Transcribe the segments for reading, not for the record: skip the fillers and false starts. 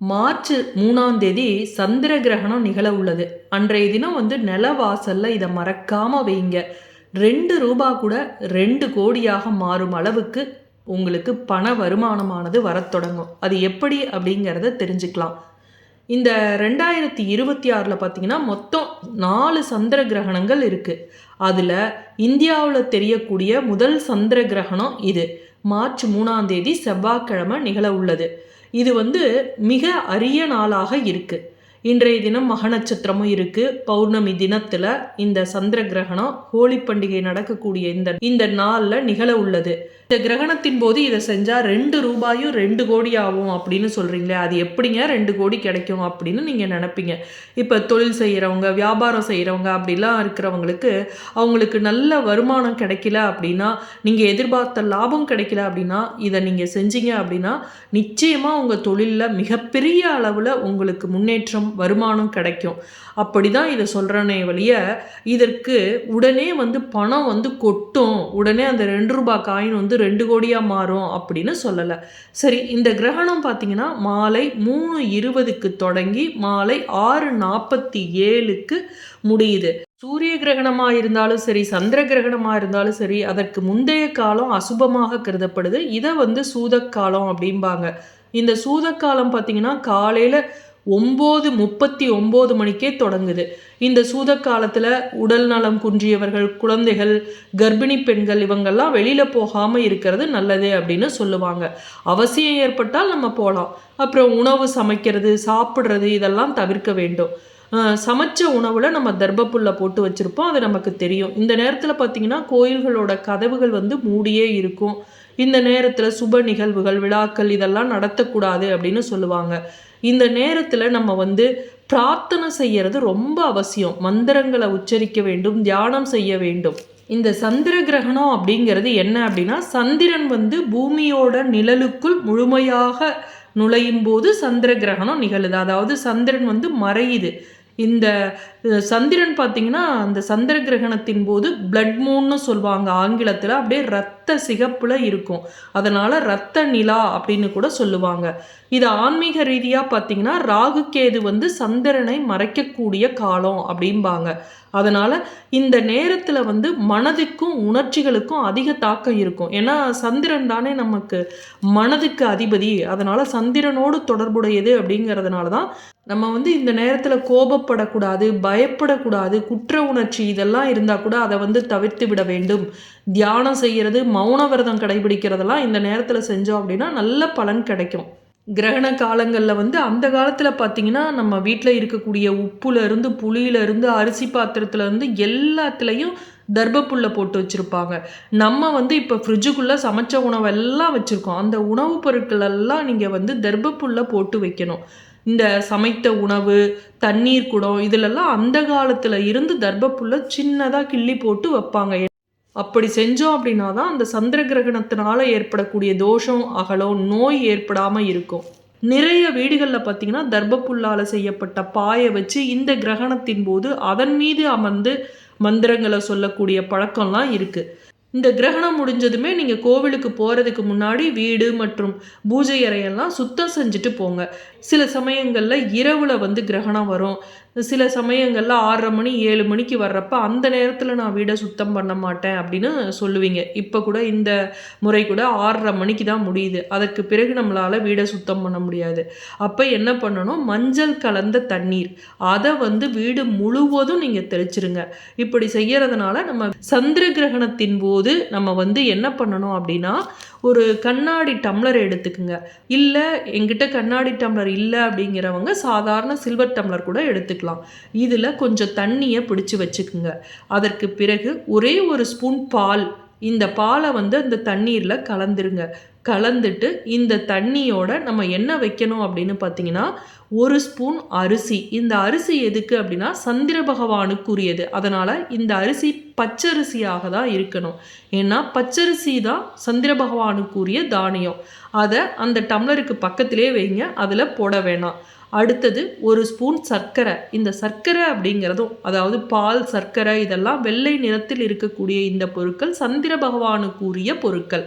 March 3ஆம் தேதி சந்திர கிரகணம் நிகழ உள்ளது. அன்றைய தினம் நிலவாசல்ல இதை மறக்காம வைங்க. 2 ரூபா கூட 2 கோடியாக மாறும் அளவுக்கு உங்களுக்கு பண வருமானமானது வரத் தொடங்கும். அது எப்படி அப்படிங்கிறத தெரிஞ்சுக்கலாம். இந்த 2026ல் பார்த்தீங்கன்னா மொத்தம் 4 சந்திர கிரகணங்கள் இருக்குது. அதில் இந்தியாவில் தெரியக்கூடிய முதல் சந்திர கிரகணம் இது. மார்ச் 3ஆம் தேதி செவ்வாய்க்கிழமை நிகழ உள்ளது. இது மிக அரிய நாளாக இருக்குது. இன்றைய தினம் மக நட்சத்திரமும் இருக்குது. பௌர்ணமி தினத்தில் இந்த சந்திர கிரகணம் ஹோலி பண்டிகை நடக்கக்கூடிய இந்த நாளில் நிகழ உள்ளது. இந்த கிரகணத்தின் போது இதை செஞ்சால் 2 ரூபாயும் 2 கோடி ஆகும் அப்படின்னு சொல்கிறீங்களே, அது எப்படிங்க 2 கோடி கிடைக்கும் அப்படின்னு நீங்கள் நினைப்பீங்க. இப்போ தொழில் செய்கிறவங்க, வியாபாரம் செய்கிறவங்க அப்படிலாம் இருக்கிறவங்களுக்கு அவங்களுக்கு நல்ல வருமானம் கிடைக்கல அப்படின்னா, நீங்கள் எதிர்பார்த்த லாபம் கிடைக்கல அப்படின்னா, இதை நீங்கள் செஞ்சீங்க அப்படின்னா நிச்சயமாக உங்கள் தொழிலில் மிகப்பெரிய அளவில் உங்களுக்கு முன்னேற்றம் வருமானம் கிடைக்கும். அப்படி தான் இதை சொல்கிறனே வழிய இதற்கு உடனே பணம் கொட்டும், உடனே அந்த 2 ரூபாய் காயின் 2 கோடியாக மாறும் அப்படின்னு சொல்லலை. சரி, இந்த கிரகணம் பார்த்தீங்கன்னா மாலை 3:20க்கு தொடங்கி மாலை 6:47க்கு முடியுது. சூரிய கிரகணமாக இருந்தாலும் சரி, சந்திர கிரகணமாக இருந்தாலும் சரி, அதற்கு முந்தைய காலம் அசுபமாக கருதப்படுது. இதை சூதக்காலம் அப்படிம்பாங்க. இந்த சூதக்காலம் பார்த்தீங்கன்னா காலையில் 9:39 மணிக்கே தொடங்குது. இந்த சூத காலத்தில் உடல் நலம் குன்றியவர்கள், குழந்தைகள், கர்ப்பிணி பெண்கள் இவங்கெல்லாம் வெளியில் போகாமல் இருக்கிறது நல்லது அப்படின்னு சொல்லுவாங்க. அவசியம் ஏற்பட்டால் நம்ம போகலாம். அப்புறம் உணவு சமைக்கிறது, சாப்பிட்றது இதெல்லாம் தவிர்க்க வேண்டும். சமைச்ச உணவில் நம்ம தர்பப்புல்லை போட்டு வச்சுருப்போம், அது நமக்கு தெரியும். இந்த நேரத்தில் பார்த்திங்கன்னா கோயில்களோட கதவுகள் மூடியே இருக்கும். இந்த நேரத்தில் சுப நிகழ்வுகள், விழாக்கள் இதெல்லாம் நடத்தக்கூடாது அப்படின்னு சொல்லுவாங்க. இந்த நேரத்தில் நம்ம பிரார்த்தனை செய்யறது ரொம்ப அவசியம். மந்திரங்களை உச்சரிக்க வேண்டும், தியானம் செய்ய வேண்டும். இந்த சந்திர கிரகணம் அப்படிங்கிறது என்ன அப்படின்னா, சந்திரன் பூமியோட நிழலுக்குள் முழுமையாக நுழையும் போது சந்திர கிரகணம் நிகழுது. அதாவது சந்திரன் மறையுது. இந்த சந்திரன் பார்த்தீங்கன்னா அந்த சந்திர கிரகணத்தின் போது பிளட் மூன்னு சொல்லுவாங்க ஆங்கிலத்தில். அப்படியே ரத்த சிகப்புல இருக்கும். அதனால ரத்த நிலா அப்படின்னு கூட சொல்லுவாங்க. இது ஆன்மீக ரீதியாக பார்த்தீங்கன்னா ராகு கேது சந்திரனை மறைக்கக்கூடிய காலம் அப்படிம்பாங்க. அதனால இந்த நேரத்தில் மனதுக்கும் உணர்ச்சிகளுக்கும் அதிக தாக்கம் இருக்கும். ஏன்னா சந்திரன் தானே நமக்கு மனதுக்கு அதிபதி. அதனால சந்திரனோடு தொடர்புடையது அப்படிங்கிறதுனால தான் நம்ம இந்த நேரத்தில் கோபப்படக்கூடாது, பயப்படக்கூடாது, குற்ற உணர்ச்சி இதெல்லாம் இருந்தால் கூட அதை தவிர்த்து விட வேண்டும். தியானம் செய்கிறது, மௌன விரதம் கடைபிடிக்கிறதெல்லாம் இந்த நேரத்தில் செஞ்சோம் அப்படின்னா நல்ல பலன் கிடைக்கும். கிரகண காலங்களில் அந்த காலத்தில் பார்த்திங்கன்னா நம்ம வீட்டில் இருக்கக்கூடிய உப்புலேருந்து, புளியிலேருந்து, அரிசி பாத்திரத்துலேருந்து எல்லாத்துலேயும் தர்பப்புல்லை போட்டு வச்சுருப்பாங்க. நம்ம இப்போ ஃப்ரிட்ஜுக்குள்ளே சமைச்ச உணவெல்லாம் வச்சுருக்கோம். அந்த உணவுப் பொருட்கள் எல்லாம் நீங்கள் தர்பப்புல்லை போட்டு வைக்கணும். இந்த சமைத்த உணவு, தண்ணீர் குடம் இதிலெல்லாம் அந்த காலத்தில் இருந்து தர்பப்புல்லை சின்னதாக கிள்ளி போட்டு வைப்பாங்க. அப்படி செஞ்சோம் அப்படின்னா தான் அந்த சந்திர கிரகணத்தினால ஏற்படக்கூடிய தோஷம் அகலும், நோய் ஏற்படாமல் இருக்கும். நிறைய வீடுகளில் பார்த்தீங்கன்னா தர்பப்புல்லால் செய்யப்பட்ட பாயை வச்சு இந்த கிரகணத்தின் போது அதன் மீது அமர்ந்து மந்திரங்களை சொல்லக்கூடிய பழக்கம்லாம் இருக்குது. இந்த கிரகணம் முடிஞ்சதுமே நீங்கள் கோவிலுக்கு போகிறதுக்கு முன்னாடி வீடு மற்றும் பூஜை அறையெல்லாம் சுத்தம் செஞ்சுட்டு போங்க. சில சமயங்களில் இரவில் கிரகணம் வரும். சில சமயங்களில் 6:30 மணி 7 மணிக்கு வர்றப்ப அந்த நேரத்தில் நான் வீடை சுத்தம் பண்ண மாட்டேன் அப்படின்னு சொல்லுவீங்க. இப்போ கூட இந்த முறை கூட 6:30 மணிக்கு தான் முடியுது. அதற்கு பிறகு நம்மளால் வீடை சுத்தம் பண்ண முடியாது. அப்போ என்ன பண்ணணும், மஞ்சள் கலந்த தண்ணீர் அதை வீடு முழுவதும் நீங்கள் தெளிச்சிருங்க. இப்படி செய்யறதுனால நம்ம சந்திர கிரகணத்தின் போது நம்ம என்ன பண்ணணும் அப்படின்னா, ஒரு கண்ணாடி டம்ளர் எடுத்துக்குங்க. இல்லை எங்கிட்ட கண்ணாடி டம்ளர் இல்லை அப்படிங்கிறவங்க சாதாரண சில்வர் டம்ளர் கூட எடுத்துக்கலாம். இதில் கொஞ்சம் தண்ணியை பிடிச்சி வச்சுக்குங்க. அதற்கு பிறகு ஒரே ஒரு ஸ்பூன் பால், இந்த பாலை அந்த தண்ணீரில் கலந்துருங்க. கலந்துட்டு இந்த தண்ணியோட நம்ம என்ன வைக்கணும் அப்படின்னு பார்த்தீங்கன்னா, 1 ஸ்பூன் அரிசி. இந்த அரிசி எதுக்கு அப்படின்னா சந்திர பகவானுக்குரியது. அதனால் இந்த அரிசி பச்சரிசியாக தான் இருக்கணும். ஏன்னா பச்சரிசி தான் சந்திர பகவானுக்குரிய தானியம். அதை அந்த டம்ளருக்கு பக்கத்திலே வைங்க, அதில் போட வேணாம். அடுத்தது 1 ஸ்பூன் சர்க்கரை. இந்த சர்க்கரை அப்படிங்கிறதும், அதாவது பால், சர்க்கரை இதெல்லாம் வெள்ளை நிறத்தில் இருக்கக்கூடிய இந்த பொருட்கள் சந்திர பகவானுக்குரிய பொருட்கள்.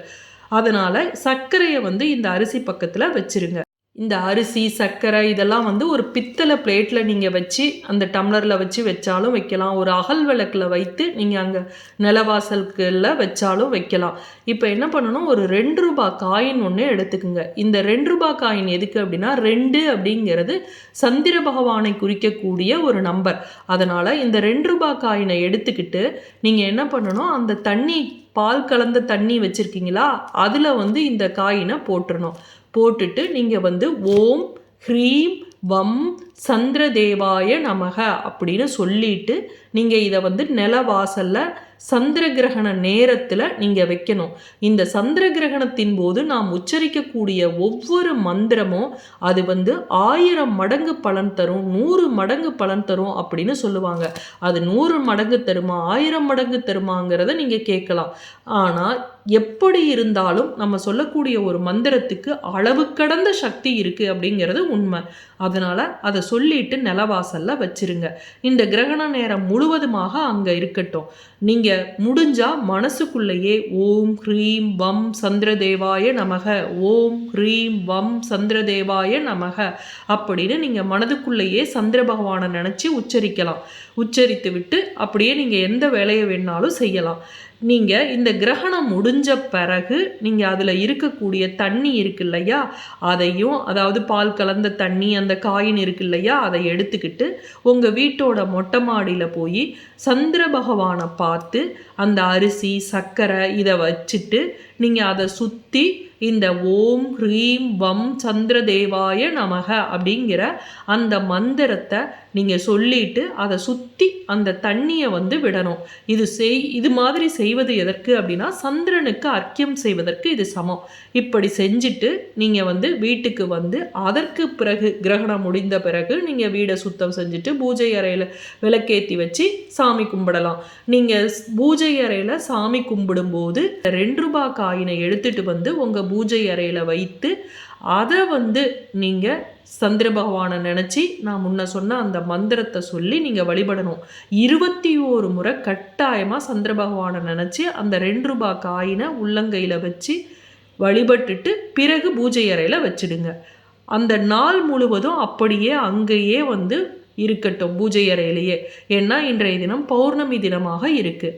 அதனால் சர்க்கரையை இந்த அரிசி பக்கத்தில் வச்சிருங்க. இந்த அரிசி சர்க்கரை இதெல்லாம் வந்து ஒரு பித்தளை பிளேட்டில் நீங்கள் வச்சு அந்த டம்ளரில் வச்சு வச்சாலும் வைக்கலாம். ஒரு அகல் விளக்கில் வைத்து நீங்கள் அங்கே நிலவாசல்களில் வச்சாலும் வைக்கலாம். இப்போ என்ன பண்ணணும், ஒரு 2 ரூபாய் காயின் ஒன்று எடுத்துக்குங்க. இந்த 2 ரூபாய் காயின் எதுக்கு அப்படின்னா 2 அப்படிங்கிறது சந்திர பகவானை குறிக்கக்கூடிய ஒரு நம்பர். அதனால் இந்த 2 ரூபாய் காயினை எடுத்துக்கிட்டு நீங்கள் என்ன பண்ணணும், அந்த தண்ணி பால் கலந்த தண்ணி வச்சுருக்கீங்களா அதில் வந்து இந்த காயினை போட்டுடணும். போட்டுட்டு நீங்கள் வந்து ஓம் ஹ்ரீம் வம் சந்திரதேவாய நமக அப்படின்னு சொல்லிட்டு நீங்கள் இதை வந்து நிலவாசலில் சந்திர கிரகண நேரத்தில் நீங்கள் வைக்கணும். இந்த சந்திர கிரகணத்தின் போது நாம் உச்சரிக்கக்கூடிய ஒவ்வொரு மந்திரமும் அது வந்து 1000 மடங்கு பலன் தரும், 100 மடங்கு பலன் தரும் அப்படின்னு சொல்லுவாங்க. அது 100 மடங்கு தருமா 1000 மடங்கு தருமாங்கிறத நீங்கள் கேட்கலாம். ஆனால் எப்படி இருந்தாலும் நம்ம சொல்லக்கூடிய ஒரு மந்திரத்துக்கு அளவு கடந்த சக்தி இருக்குது அப்படிங்கிறது உண்மை. அதனால் அதை சொல்லிட்டு நிலவாசலில் வச்சிருங்க. இந்த கிரகண நேரம் முழுவதுமாக அங்கே இருக்கட்டும். நீங்கள் முடிஞ்சால் மனசுக்குள்ளேயே ஓம் ஹ்ரீம் வம் சந்திரதேவாய நமக, ஓம் ஹ்ரீம் வம் சந்திரதேவாய நமக அப்படின்னு நீங்கள் மனதுக்குள்ளேயே சந்திர பகவானை நினச்சி உச்சரிக்கலாம். உச்சரித்து விட்டு அப்படியே நீங்கள் எந்த வேலையை வேணாலும் செய்யலாம். நீங்கள் இந்த கிரகணம் முடிஞ்ச பிறகு நீங்கள் அதில் இருக்கக்கூடிய தண்ணி இருக்கு இல்லையா, அதையும் அதாவது பால் கலந்த தண்ணி அந்த காயின் இருக்கு இல்லையா அதை எடுத்துக்கிட்டு உங்கள் வீட்டோட மொட்டை மாடியில் போய் சந்திர பகவானை பார்த்து அந்த அரிசி சர்க்கரை இதை வச்சுட்டு நீங்கள் அதை சுற்றி இந்த ஓம் ஹ்ரீம் வம் சந்திரதேவாய நமக அப்படிங்கிற அந்த மந்திரத்தை நீங்கள் சொல்லிட்டு அதை சுற்றி அந்த தண்ணியை வந்து விடணும். இது மாதிரி செய்வது எதற்கு அப்படின்னா சந்திரனுக்கு அர்க்கியம் செய்வதற்கு இது சமம். இப்படி செஞ்சுட்டு நீங்கள் வந்து வீட்டுக்கு வந்து அதற்கு பிறகு கிரகணம் முடிந்த பிறகு நீங்கள் வீடை சுத்தம் செஞ்சுட்டு பூஜை அறையில் விளக்கேற்றி வச்சு சாமி கும்பிடலாம். நீங்கள் பூஜை அறையில் சாமி கும்பிடும்போது 2 ரூபாய் காயினை எடுத்துகிட்டு வந்து உங்கள் பூஜை அறையில் வைத்து அதை வந்து நீங்கள் சந்திர பகவானை நினச்சி நான் முன்ன சொன்ன அந்த மந்திரத்தை சொல்லி நீங்கள் வழிபடணும். 21 முறை கட்டாயமாக சந்திர பகவானை நினச்சி அந்த 2 ரூபாய் காயினை உள்ளங்கையில் வச்சு வழிபட்டுட்டு பிறகு பூஜை அறையில் வச்சுடுங்க. அந்த நாள் முழுவதும் அப்படியே அங்கேயே வந்து இருக்கட்டும் பூஜை அறையிலேயே. ஏன்னா இன்றைய தினம் பௌர்ணமி தினமாக இருக்குது.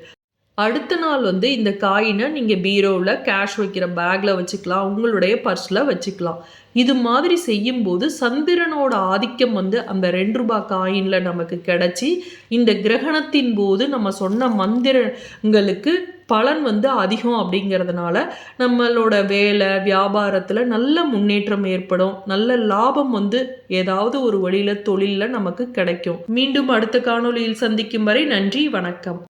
அடுத்த நாள் வந்து இந்த காயினை நீங்கள் பீரோவில் கேஷ் வைக்கிற பேக்கில் வச்சுக்கலாம், உங்களுடைய பர்ஸில் வச்சுக்கலாம். இது மாதிரி செய்யும்போது சந்திரனோட ஆதிக்கம் வந்து அந்த 2 ரூபாய் காயினில் நமக்கு கிடச்சி இந்த கிரகணத்தின் போது நம்ம சொன்ன மந்திரங்களுக்கு பலன் வந்து அதிகம். அப்படிங்கிறதுனால நம்மளோட வேலை வியாபாரத்தில் நல்ல முன்னேற்றம் ஏற்படும், நல்ல லாபம் வந்து ஏதாவது ஒரு வழியில் தொழிலில் நமக்கு கிடைக்கும். மீண்டும் அடுத்த காணொளியில் சந்திக்கும் வரை நன்றி, வணக்கம்.